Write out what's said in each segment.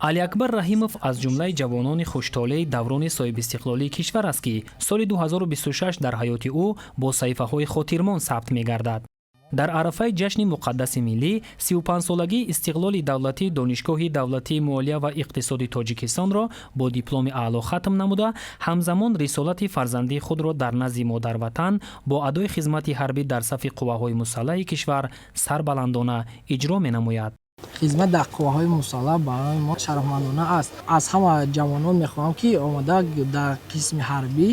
алиакбар раҳимов аз ҷумлаи ҷавонони хуштолеи даврони соҳибистиқлолии кишвар аст ки соли 2026 дар ҳаёти ӯ бо саҳифаҳои хотирмон сабт мегардад. дар арафаи ҷашни муқаддаси миллӣ 35-солагии истиқлоли давлатии донишгоҳи давлатии молия ва иқтисоди тоҷикистонро бо дипломи аъло хатм намуда, ҳамзамон рисолати фарзандии худро дар назди модарватан бо адои хизмати ҳарбӣ дар сафи қувваҳои мусаллаҳи кишвар сарбаландона иҷро менамояд. хизмат дар қувваҳои мусаллаҳ барои мо шарафмандона аст. аз ҳама ҷавонон мехоҳам ки омада дар қисми ҳарбӣ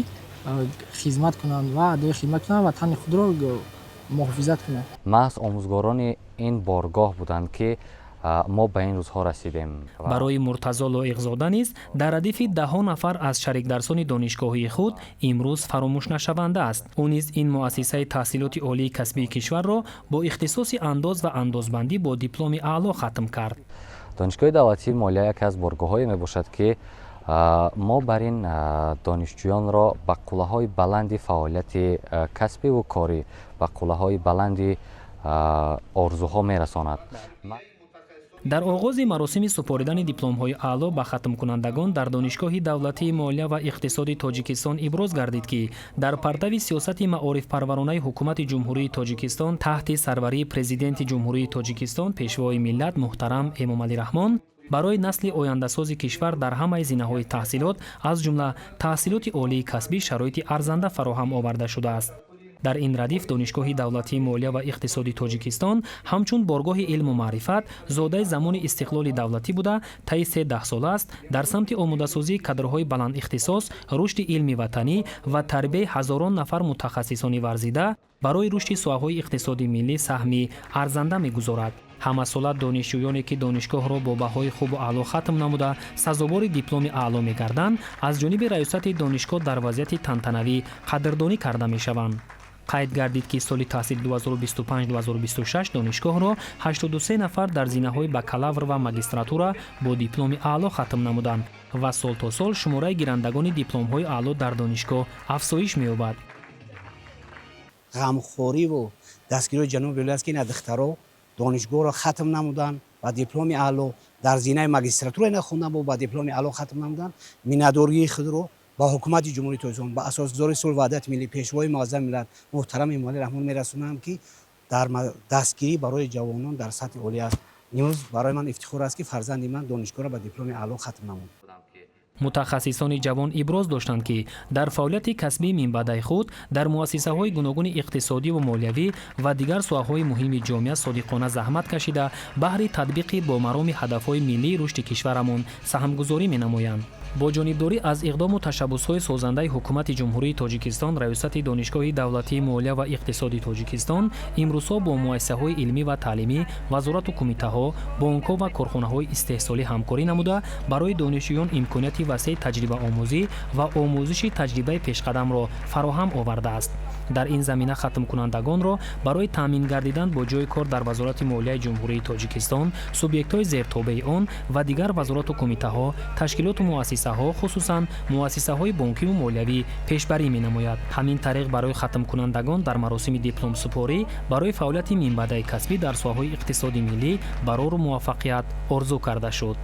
хизмат кунанд ва адои хидмат кунанд ва тани худро муҳофизат кунанд. маҳз омӯзгорони ин боргоҳ буданд ки мо ба ин рӯзҳо расидем. барои Муртазо Лоиқзода низ дар радифи даҳҳо нафар аз шарикдарсони донишгоҳии худ имрӯз фаромӯшнашаванда аст. ӯ низ ин муассисаи таҳсилоти олии касбии кишварро бо ихтисоси андоз ва андозбандӣ бо дипломи аъло хатм кард. донишгоҳи давлатии молия яке аз боргоҳҳое мебошад ки мо бар ин донишҷӯёнро ба қуллаҳои баланди фаъолияти касбиву корӣ, ба қуллаҳои баланди орзуҳо мерасонад. дар оғози маросими супоридани дипломҳои аъло ба хатмкунандагон дар донишгоҳи давлатии молия ва иқтисоди тоҷикистон иброз гардид ки дар партави сиёсати маорифпарваронаи ҳукумати ҷумҳурии тоҷикистон таҳти сарварии президенти ҷумҳурии тоҷикистон пешвои миллат муҳтарам Эмомалӣ Раҳмон барои насли ояндасози кишвар дар ҳамаи зинаҳои таҳсилот аз ҷумла таҳсилоти олии касбӣ шароити арзанда фароҳам оварда шудааст. дар ин радиф донишгоҳи давлатии молия ва иқтисоди тоҷикистон ҳамчун боргоҳи илму маърифат зодаи замони истиқлоли давлатӣ буда таи 13 сол аст дар самти омодасозии кадрҳои баландихтисос, рушди илми ватанӣ ва тарбияи ҳазорон нафар мутахассисони варзида барои рушди соҳаҳои иқтисоди миллӣ саҳми арзанда мегузорад. ҳамасола донишҷӯёне ки донишгоҳро бо баҳои хубу аъло хатм намуда сазовори дипломи аъло мегарданд, аз ҷониби раёсати донишгоҳ дар вазъияти тантанавӣ қадрдонӣ карда мешаванд. қайд гардид ки соли таҳсили 2025-2026 донишгоҳро 83 нафар дар зинаҳои бакалавр ва магистратура бо дипломи аъло хатм намуданд ва сол то сол шумораи гирандагони дипломҳои аъло дар донишгоҳ афзоиш меёбад. ғамхориву дастгирои ҷаноби олӣ аст ки надихтаро донишгоҳро хатм намуданд ба дипломи аъло, дар зинаи магистратура нахонданд ба дипломи аъло хатм намуданд. миннатдории худро ба ҳукумати ҷумҳурии тоҷикистон, ба асосгузори сулҳ ваҳдати миллӣ, пешвои муаззами миллат муҳтарам Эмомалӣ Раҳмон мерасонам ки дар дастгирӣ барои ҷавонон дар сатҳи олӣ аст. имрӯз барои ман ифтихор аст ки фарзанди ман донишгоҳро ба дипломи аъло хатм намуд. мутахассисони ҷавон иброз доштанд ки дар фаъолияти касбии минбаъдаи худ дар муассисаҳои гуногуни иқтисодиву молиявӣ ва дигар соҳаҳои муҳими ҷомеа содиқона заҳмат кашида баҳри татбиқи бо мароми ҳадафҳои миллии рушди кишварамон саҳмгузорӣ менамоянд. бо ҷонибдорӣ аз иқдому ташаббусҳои созандаи ҳукумати ҷумҳурии тоҷикистон, раёсати донишгоҳи давлатии молия ва иқтисоди тоҷикистон имрӯзҳо бо муассисаҳои илмӣ ва таълимӣ, вазорату кумитаҳо, бонкҳо ва корхонаҳои истеҳсолӣ ҳамкорӣ намуда барои донишҷӯён имконияти васеъ таҷрибаомӯзӣ ва омӯзиши таҷрибаи пешқадамро фароҳам овардааст. дар ин замина хатмкунандагонро барои таъмин гардидан бо ҷои кор дар вазорати молияи ҷумҳурии тоҷикистон, субъектҳои зертобаи он ва дигар вазорату кумитаҳо, ташкилоту муассисаҳо, хусусан муассисаҳои бонкиву молиявӣ пешбарӣ менамояд. ҳамин тариқ барои хатмкунандагон дар маросими дипломсупорӣ барои фаъолияти минбаъдаи касбӣ дар соҳаҳои иқтисоди миллӣ барору муваффақият орзу карда шуд.